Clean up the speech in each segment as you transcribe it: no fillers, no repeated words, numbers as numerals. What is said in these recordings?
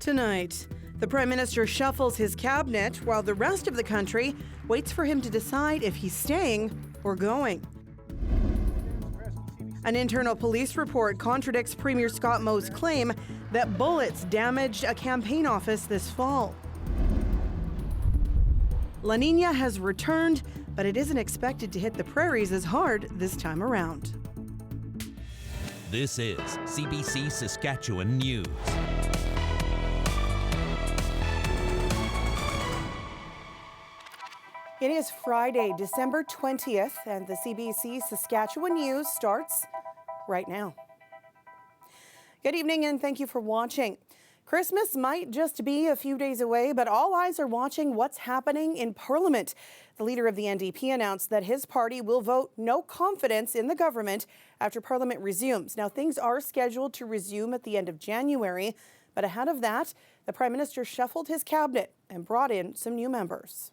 Tonight, the Prime Minister shuffles his cabinet while the rest of the country waits for him to decide if he's staying or going. An internal police report contradicts Premier Scott Moe's claim that bullets damaged a campaign office this fall. La Niña has returned, but it isn't expected to hit the prairies as hard this time around. This is CBC Saskatchewan News. It is Friday, December 20th, and the CBC Saskatchewan News starts right now. Good evening and thank you for watching. Christmas might just be a few days away, but all eyes are watching what's happening in Parliament. The leader of the NDP announced that his party will vote no confidence in the government after Parliament resumes. Now, things are scheduled to resume at the end of January, but ahead of that, the Prime Minister shuffled his cabinet and brought in some new members.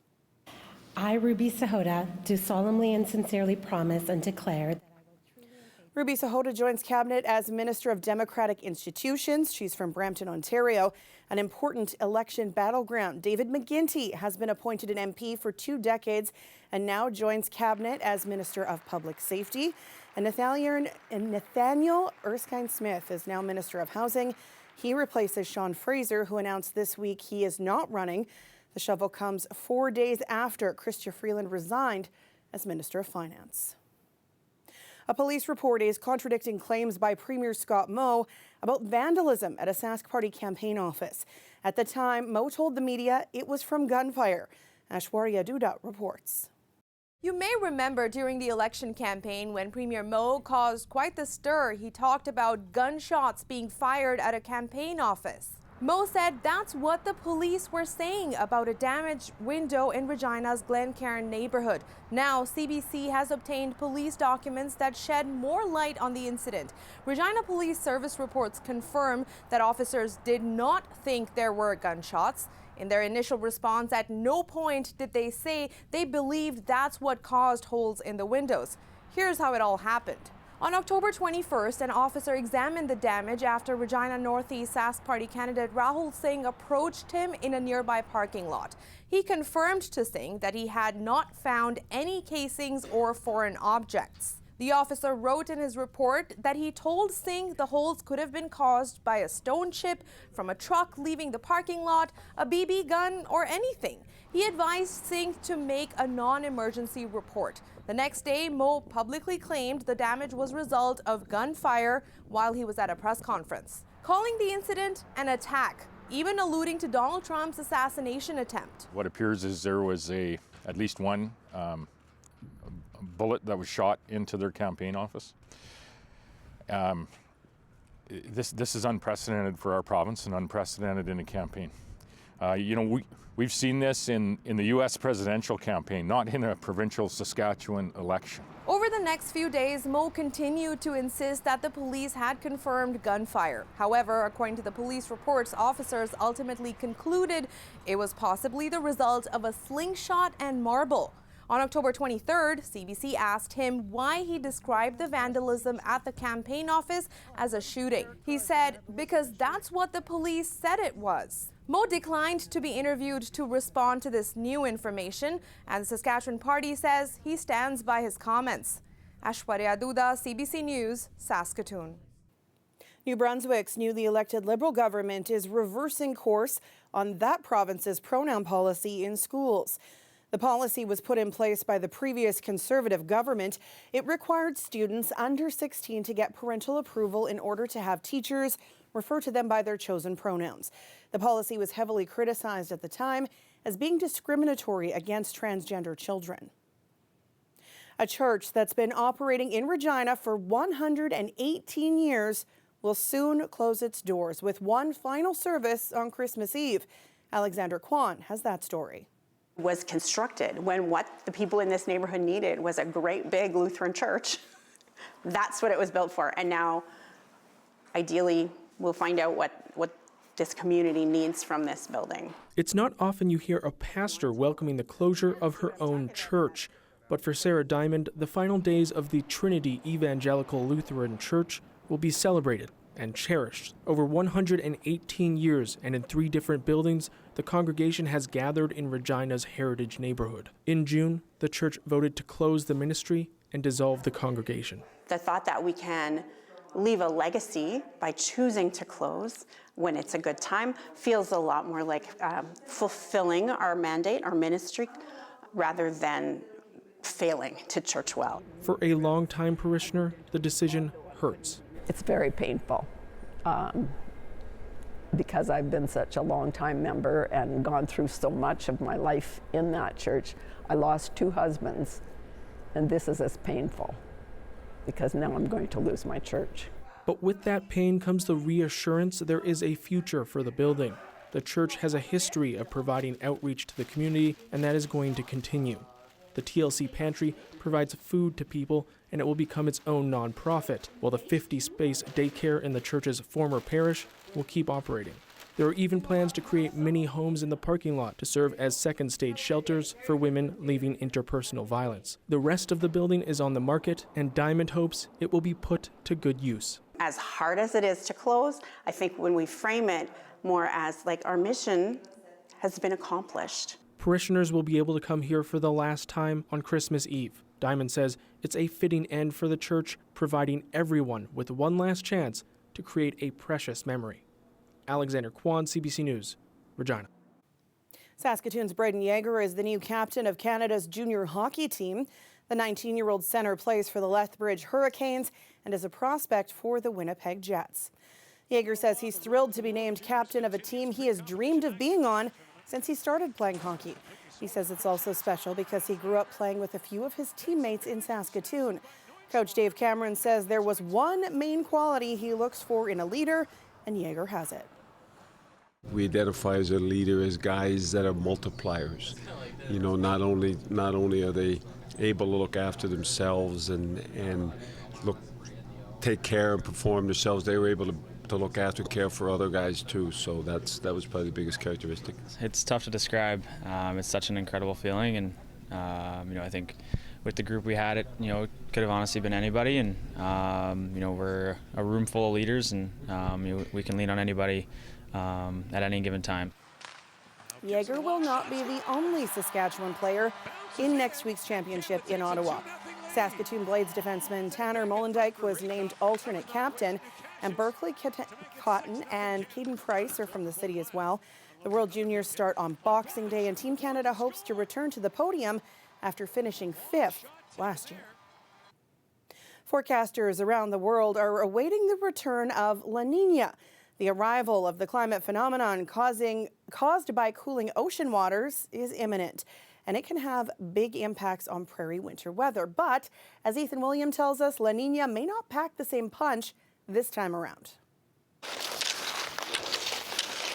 I, Ruby Sahota, do solemnly and sincerely promise and declare that I will truly... Ruby Sahota joins cabinet as Minister of Democratic Institutions. She's from Brampton, Ontario, an important election battleground. David McGuinty has been appointed an MP for 2 decades and now joins cabinet as Minister of Public Safety. And Nathaniel Erskine-Smith is now Minister of Housing. He replaces Sean Fraser, who announced this week he is not running. The shovel comes 4 days after Chrystia Freeland resigned as Minister of Finance. A police report is contradicting claims by Premier Scott Moe about vandalism at a Sask Party campaign office. At the time, Moe told the media it was from gunfire. Aishwarya Dutta reports. You may remember during the election campaign when Premier Moe caused quite the stir. He talked about gunshots being fired at a campaign office. Moe said that's what the police were saying about a damaged window in Regina's Glencairn neighborhood. Now, CBC has obtained police documents that shed more light on the incident. Regina Police Service reports confirm that officers did not think there were gunshots. In their initial response, at no point did they say they believed that's what caused holes in the windows. Here's how it all happened. On October 21st, an officer examined the damage after Regina Northeast Sask Party candidate Rahul Singh approached him in a nearby parking lot. He confirmed to Singh that he had not found any casings or foreign objects. The officer wrote in his report that he told Singh the holes could have been caused by a stone chip from a truck leaving the parking lot, a BB gun, or anything. He advised Singh to make a non-emergency report. The next day, Moe publicly claimed the damage was a result of gunfire while he was at a press conference, calling the incident an attack, even alluding to Donald Trump's assassination attempt. What appears is there was at least one bullet that was shot into their campaign office. This is unprecedented for our province and unprecedented in a campaign. We've seen this in the U.S. presidential campaign, not in a provincial Saskatchewan election. Over the next few days, Moe continued to insist that the police had confirmed gunfire. However, according to the police reports, officers ultimately concluded it was possibly the result of a slingshot and marble. On October 23rd, CBC asked him why he described the vandalism at the campaign office as a shooting. He said, because that's what the police said it was. Moe declined to be interviewed to respond to this new information, and the Saskatchewan Party says he stands by his comments. Aishwarya Dutta, CBC News, Saskatoon. New Brunswick's newly elected Liberal government is reversing course on that province's pronoun policy in schools. The policy was put in place by the previous Conservative government. It required students under 16 to get parental approval in order to have teachers refer to them by their chosen pronouns. The policy was heavily criticized at the time as being discriminatory against transgender children. A church that's been operating in Regina for 118 years will soon close its doors with one final service on Christmas Eve. Alexander Kwan has that story. Was constructed when what the people in this neighborhood needed was a great big Lutheran church. That's what it was built for. And now, ideally, we'll find out what this community needs from this building. It's not often you hear a pastor welcoming the closure of her own church. But for Sarah Diamond, the final days of the Trinity Evangelical Lutheran Church will be celebrated and cherished. Over 118 years and in 3 different buildings, the congregation has gathered in Regina's heritage neighborhood. In June, the church voted to close the ministry and dissolve the congregation. The thought that we can leave a legacy by choosing to close when it's a good time feels a lot more like fulfilling our mandate, our ministry, rather than failing to church well. For a longtime parishioner, the decision hurts. It's very painful because I've been such a long-time member and gone through so much of my life in that church. I lost 2 husbands, and this is as painful because now I'm going to lose my church. But with that pain comes the reassurance there is a future for the building. The church has a history of providing outreach to the community, and that is going to continue. The TLC Pantry provides food to people, and it will become its own nonprofit, while the 50-space daycare in the church's former parish will keep operating. There are even plans to create mini homes in the parking lot to serve as second-stage shelters for women leaving interpersonal violence. The rest of the building is on the market, and Diamond hopes it will be put to good use. As hard as it is to close, I think when we frame it more as like our mission has been accomplished. Parishioners will be able to come here for the last time on Christmas Eve. Diamond says it's a fitting end for the church, providing everyone with one last chance to create a precious memory. Alexander Kwan, CBC News, Regina. Saskatoon's Braden Yeager is the new captain of Canada's junior hockey team. The 19-year-old center plays for the Lethbridge Hurricanes and is a prospect for the Winnipeg Jets. Yeager says he's thrilled to be named captain of a team he has dreamed of being on since he started playing hockey. He says it's also special because he grew up playing with a few of his teammates in Saskatoon. Coach Dave Cameron says there was one main quality he looks for in a leader, and Yeager has it. We identify as a leader as guys that are multipliers. You know, not only are they able to look after themselves and take care and perform themselves, they were able to look after and care for other guys too. So that was probably the biggest characteristic. It's tough to describe. It's such an incredible feeling, and I think with the group we had, it could have honestly been anybody, and we're a room full of leaders, and we can lean on anybody at any given time. Yeager will not be the only Saskatchewan player in next week's championship in Ottawa. Saskatoon Blades defenseman Tanner Molendyke was named alternate captain, and Berkeley Cotton and Caden Price are from the city as well. The World Juniors start on Boxing Day, and Team Canada hopes to return to the podium after finishing 5th last year. Forecasters around the world are awaiting the return of La Niña, the arrival of the climate phenomenon caused by cooling ocean waters is imminent, and it can have big impacts on prairie winter weather. But as Ethan William tells us, La Niña may not pack the same punch this time around.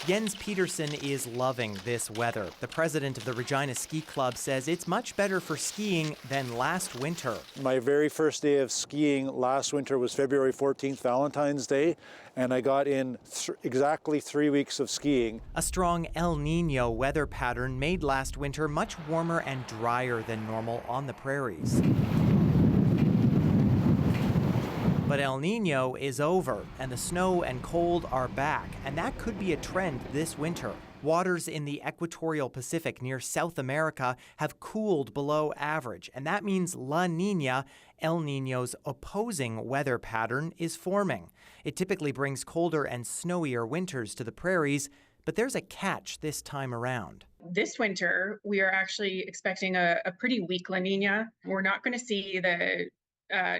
Jens Peterson is loving this weather. The president of the Regina Ski Club says it's much better for skiing than last winter. My very first day of skiing last winter was February 14th, Valentine's Day, and I got in exactly 3 weeks of skiing. A strong El Nino weather pattern made last winter much warmer and drier than normal on the prairies. But El Nino is over, and the snow and cold are back, and that could be a trend this winter. Waters in the equatorial Pacific near South America have cooled below average, and that means La Niña, El Nino's opposing weather pattern, is forming. It typically brings colder and snowier winters to the prairies, but there's a catch this time around. This winter, we are actually expecting a pretty weak La Niña. We're not going to see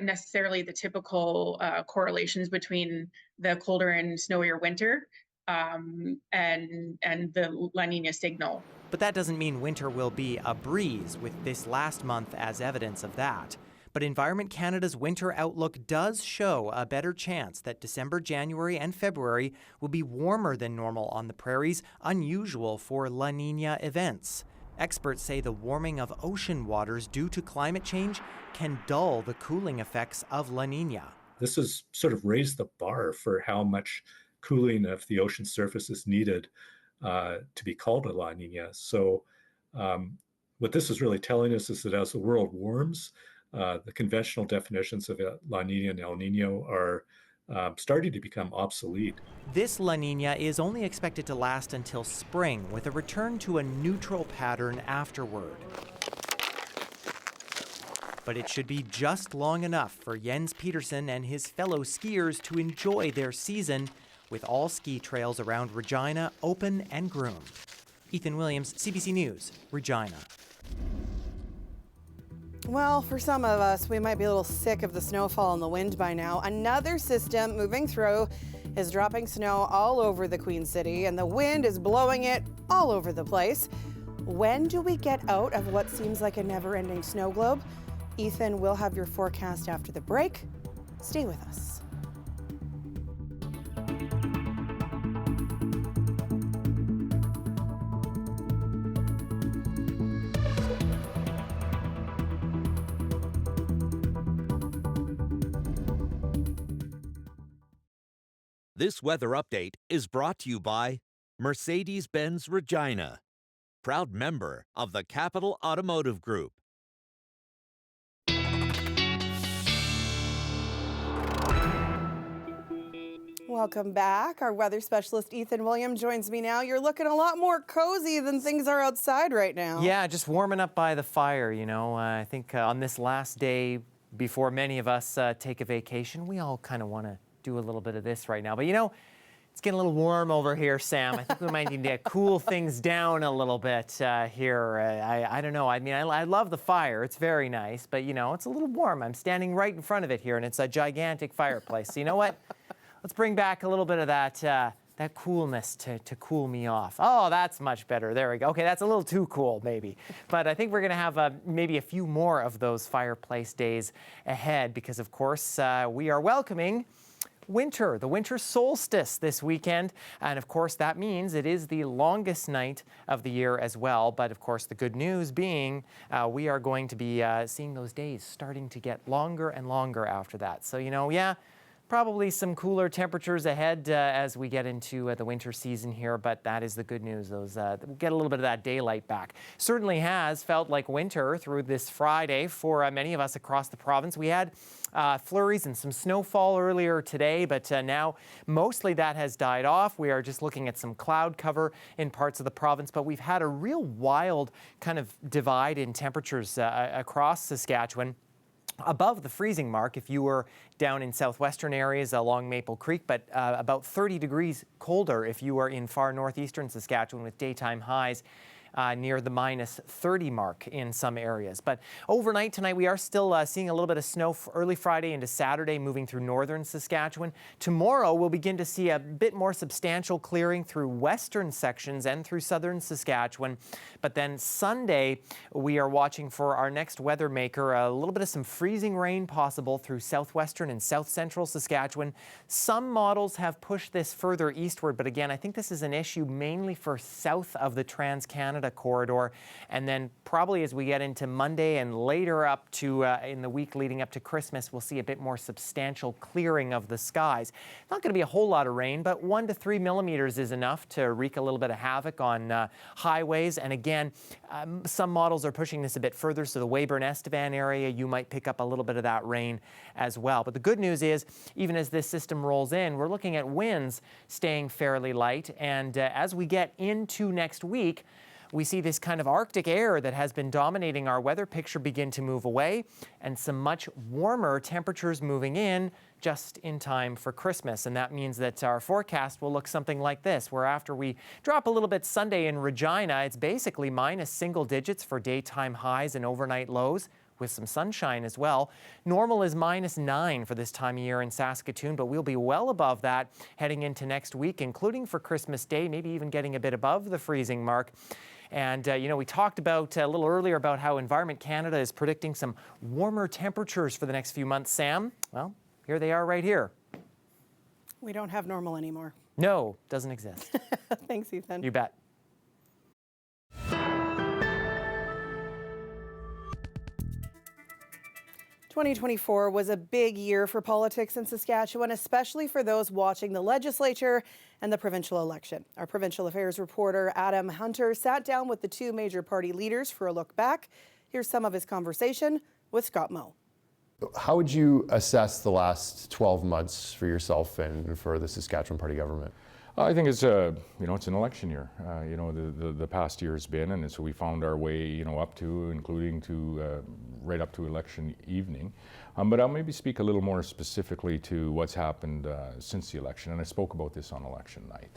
necessarily the typical correlations between the colder and snowier winter and the La Niña signal. But that doesn't mean winter will be a breeze, with this last month as evidence of that. But Environment Canada's winter outlook does show a better chance that December, January, and February will be warmer than normal on the prairies, unusual for La Niña events. Experts say the warming of ocean waters due to climate change can dull the cooling effects of La Niña. This has sort of raised the bar for how much cooling of the ocean surface is needed to be called a La Niña. So what this is really telling us is that as the world warms, the conventional definitions of La Niña and El Nino are starting to become obsolete. This La Niña is only expected to last until spring, with a return to a neutral pattern afterward. But it should be just long enough for Jens Petersen and his fellow skiers to enjoy their season, with all ski trails around Regina open and groomed. Ethan Williams, CBC News, Regina. Well, for some of us, we might be a little sick of the snowfall and the wind by now. Another system moving through is dropping snow all over the Queen City, and the wind is blowing it all over the place. When do we get out of what seems like a never-ending snow globe? Ethan will have your forecast after the break. Stay with us. This weather update is brought to you by Mercedes-Benz Regina, proud member of the Capital Automotive Group. Welcome back. Our weather specialist, Ethan Williams, joins me now. You're looking a lot more cozy than things are outside right now. Yeah, just warming up by the fire, you know. I think on this last day before many of us take a vacation, we all kind of want to do a little bit of this right now. But you know, it's getting a little warm over here, Sam. I think we might need to cool things down a little bit here. I don't know. I mean, I love the fire. It's very nice, but you know, it's a little warm. I'm standing right in front of it here, and it's a gigantic fireplace. So you know what? Let's bring back a little bit of that coolness to cool me off. Oh, that's much better. There we go. Okay, that's a little too cool, maybe. But I think we're going to have maybe a few more of those fireplace days ahead because, of course, we are welcoming winter, the winter solstice this weekend. And of course, that means it is the longest night of the year as well. But of course, the good news being we are going to be seeing those days starting to get longer and longer after that. So, you know, yeah, probably some cooler temperatures ahead as we get into the winter season here, but that is the good news. Those we'll get a little bit of that daylight back. Certainly has felt like winter through this Friday for many of us across the province. We had flurries and some snowfall earlier today, but now mostly that has died off. We are just looking at some cloud cover in parts of the province, but we've had a real wild kind of divide in temperatures across Saskatchewan. Above the freezing mark if you were down in southwestern areas along Maple Creek, but about 30 degrees colder if you are in far northeastern Saskatchewan with daytime highs near the minus 30 mark in some areas. But overnight tonight, we are still seeing a little bit of snow early Friday into Saturday moving through northern Saskatchewan. Tomorrow, we'll begin to see a bit more substantial clearing through western sections and through southern Saskatchewan. But then Sunday, we are watching for our next weather maker, a little bit of some freezing rain possible through southwestern and south central Saskatchewan. Some models have pushed this further eastward, but again, I think this is an issue mainly for south of the Trans-Canada corridor, and then probably as we get into Monday and later up to in the week leading up to Christmas, we'll see a bit more substantial clearing of the skies. Not going to be a whole lot of rain, but 1 to 3 millimeters is enough to wreak a little bit of havoc on highways. And again, some models are pushing this a bit further, so the Weyburn-Estevan area, you might pick up a little bit of that rain as well. But the good news is, even as this system rolls in, we're looking at winds staying fairly light, and as we get into next week, we see this kind of Arctic air that has been dominating our weather picture begin to move away, and some much warmer temperatures moving in just in time for Christmas. And that means that our forecast will look something like this, where after we drop a little bit Sunday in Regina, it's basically minus single digits for daytime highs and overnight lows, with some sunshine as well. Normal is -9 for this time of year in Saskatoon, but we'll be well above that heading into next week, including for Christmas Day, maybe even getting a bit above the freezing mark. And, you know, we talked about a little earlier about how Environment Canada is predicting some warmer temperatures for the next few months, Sam. Well, here they are right here. We don't have normal anymore. No, doesn't exist. Thanks, Ethan. You bet. 2024 was a big year for politics in Saskatchewan, especially for those watching the legislature and the provincial election. Our provincial affairs reporter Adam Hunter sat down with the two major party leaders for a look back. Here's some of his conversation with Scott Moe. How would you assess the last 12 months for yourself and for the Saskatchewan Party government? I think it's it's an election year. The past year has been, and so we found our way, up to, including to right up to election evening. But I'll maybe speak a little more specifically to what's happened since the election, and I spoke about this on election night.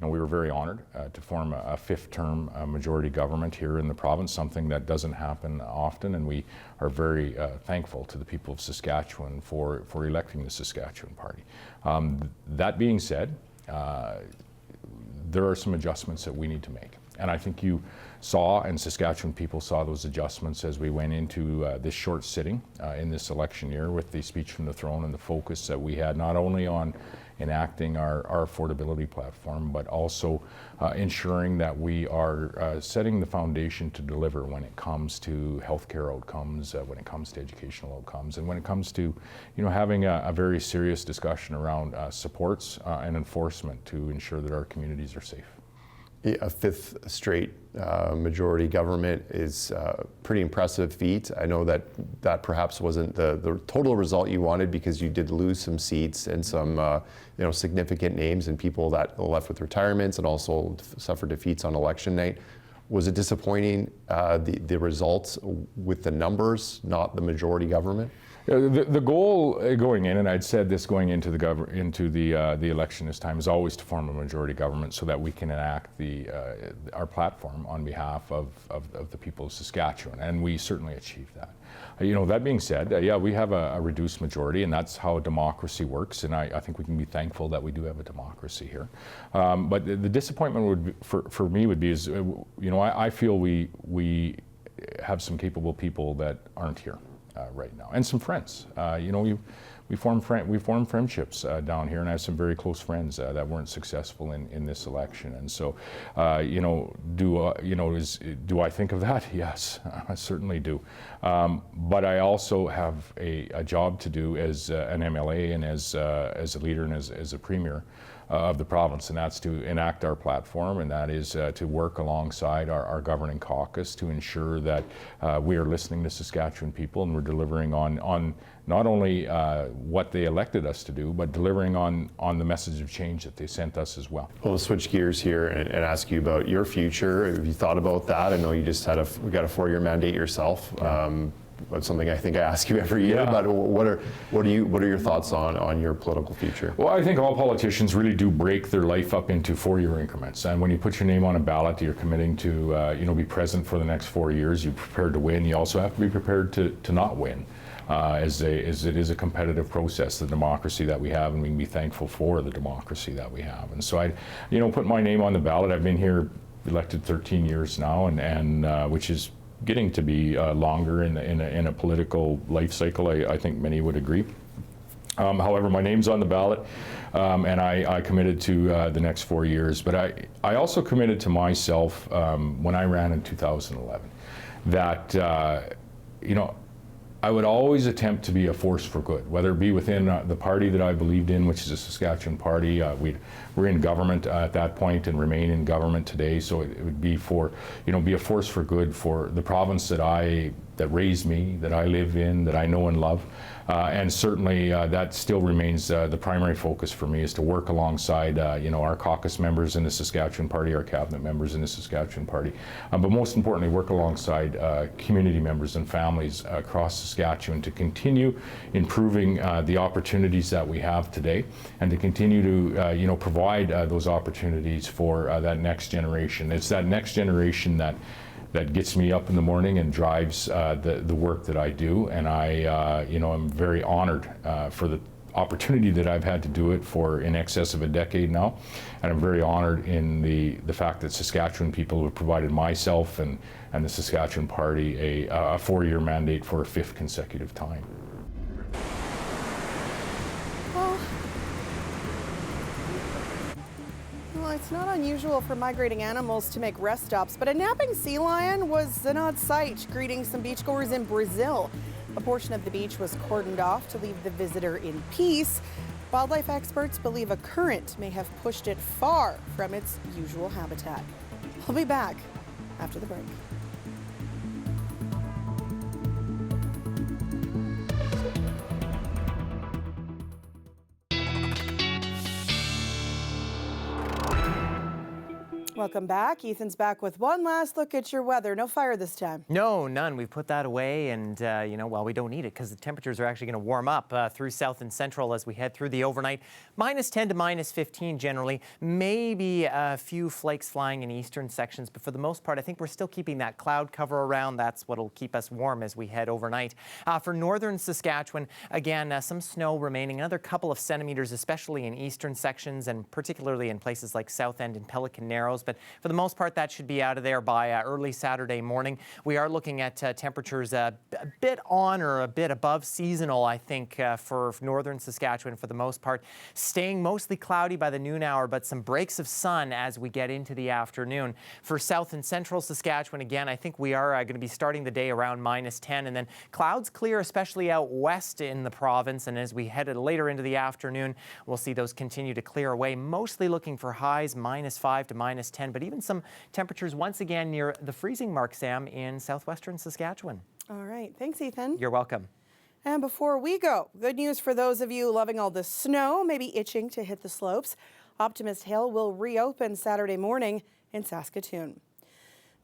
We were very honored to form a fifth-term majority government here in the province, something that doesn't happen often, and we are very thankful to the people of Saskatchewan for electing the Saskatchewan Party. That being said, there are some adjustments that we need to make. And I think you saw, and Saskatchewan people saw those adjustments as we went into this short sitting in this election year with the speech from the throne and the focus that we had not only on enacting our affordability platform, but also ensuring that we are setting the foundation to deliver when it comes to healthcare outcomes, when it comes to educational outcomes, and when it comes to having a very serious discussion around supports and enforcement to ensure that our communities are safe. A fifth straight majority government is a pretty impressive feat. I know that perhaps wasn't the total result you wanted because you did lose some seats and some significant names and people that left with retirements and also suffered defeats on election night. Was it disappointing, the results with the numbers, not the majority government? The goal going in, and I'd said this going into the election this time, is always to form a majority government so that we can enact our platform on behalf of the people of Saskatchewan, and we certainly achieved that. That being said, we have a reduced majority, and that's how democracy works, and I think we can be thankful that we do have a democracy here. But the disappointment would be, for me would be I feel we have some capable people that aren't here right now, and some friends. We formed friendships down here, and I have some very close friends that weren't successful in this election. And so, do I think of that? Yes, I certainly do. But I also have a job to do as an MLA and as a leader and as a premier of the province, and that's to enact our platform, and that is to work alongside our governing caucus to ensure that we are listening to Saskatchewan people and we're delivering on not only what they elected us to do, but delivering on the message of change that they sent us as well. We'll switch gears here and ask you about your future. Have you thought about that? I know you just got a 4-year mandate yourself. That's something I think I ask you every year, but what are your thoughts on your political future? Well, I think all politicians really do break their life up into 4-year increments, and when you put your name on a ballot, you're committing to be present for the next 4 years. You're prepared to win. You also have to be prepared to not win, as it is a competitive process, the democracy that we have, and we can be thankful for the democracy that we have. And so I put my name on the ballot. I've been here elected 13 years now, and which is getting to be longer in a political life cycle, I think many would agree. However, my name's on the ballot, and I committed to the next 4 years. But I also committed to myself when I ran in 2011 that I would always attempt to be a force for good, whether it be within the party that I believed in, which is the Saskatchewan Party. We're in government at that point and remain in government today, so it would be be a force for good for the province that raised me, that I live in, that I know and love. And certainly that still remains the primary focus for me, is to work alongside our caucus members in the Saskatchewan Party, our cabinet members in the Saskatchewan Party, but most importantly work alongside community members and families across Saskatchewan to continue improving the opportunities that we have today, and to continue to provide those opportunities for that next generation. It's that next generation that gets me up in the morning and drives the work that I do, and I'm very honored for the opportunity that I've had to do it for in excess of a decade now, and I'm very honored in the fact that Saskatchewan people have provided myself and the Saskatchewan Party a 4-year mandate for a 5th consecutive time. Well, it's not unusual for migrating animals to make rest stops, but a napping sea lion was an odd sight, greeting some beachgoers in Brazil. A portion of the beach was cordoned off to leave the visitor in peace. Wildlife experts believe a current may have pushed it far from its usual habitat. We'll be back after the break. Welcome back. Ethan's back with one last look at your weather. No fire this time. No, none. We put that away, and well, we don't need it because the temperatures are actually going to warm up through south and central as we head through the overnight. -10 to -15 generally. Maybe a few flakes flying in eastern sections, but for the most part, I think we're still keeping that cloud cover around. That's what'll keep us warm as we head overnight. For northern Saskatchewan, again, some snow remaining. Another couple of centimeters, especially in eastern sections and particularly in places like South End and Pelican Narrows. But for the most part, that should be out of there by early Saturday morning. We are looking at temperatures a bit on or a bit above seasonal, I think, for northern Saskatchewan for the most part. Staying mostly cloudy by the noon hour, but some breaks of sun as we get into the afternoon. For south and central Saskatchewan, again, I think we are going to be starting the day around -10, and then clouds clear, especially out west in the province. And as we head later into the afternoon, we'll see those continue to clear away, mostly looking for highs -5 to -10, but even some temperatures once again near the freezing mark, Sam, in southwestern Saskatchewan. All right. Thanks, Ethan. You're welcome. And before we go, good news for those of you loving all the snow, maybe itching to hit the slopes. Optimist Hill will reopen Saturday morning in Saskatoon.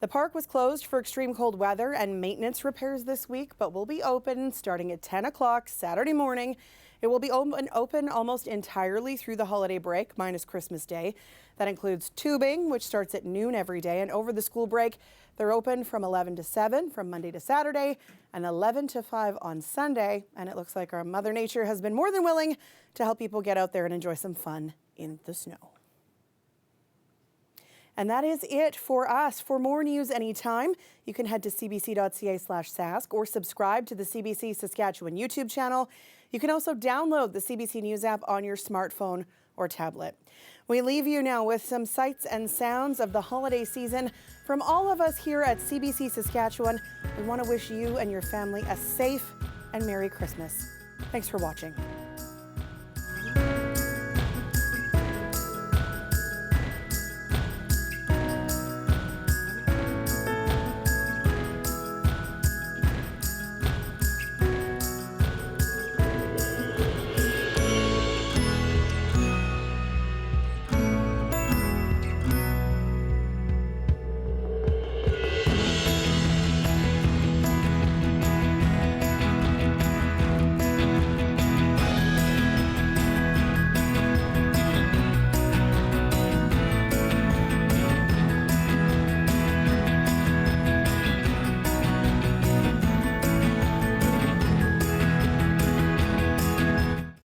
The park was closed for extreme cold weather and maintenance repairs this week, but will be open starting at 10 o'clock Saturday morning. It will be open almost entirely through the holiday break, minus Christmas Day. That includes tubing, which starts at noon every day, and over the school break, they're open from 11 to 7 from Monday to Saturday and 11 to 5 on Sunday. And it looks like our Mother Nature has been more than willing to help people get out there and enjoy some fun in the snow. And that is it for us. For more news anytime, you can head to cbc.ca/sask or subscribe to the CBC Saskatchewan YouTube channel. You can also download the CBC News app on your smartphone or tablet. We leave you now with some sights and sounds of the holiday season. From all of us here at CBC Saskatchewan, we want to wish you and your family a safe and Merry Christmas. Thanks for watching.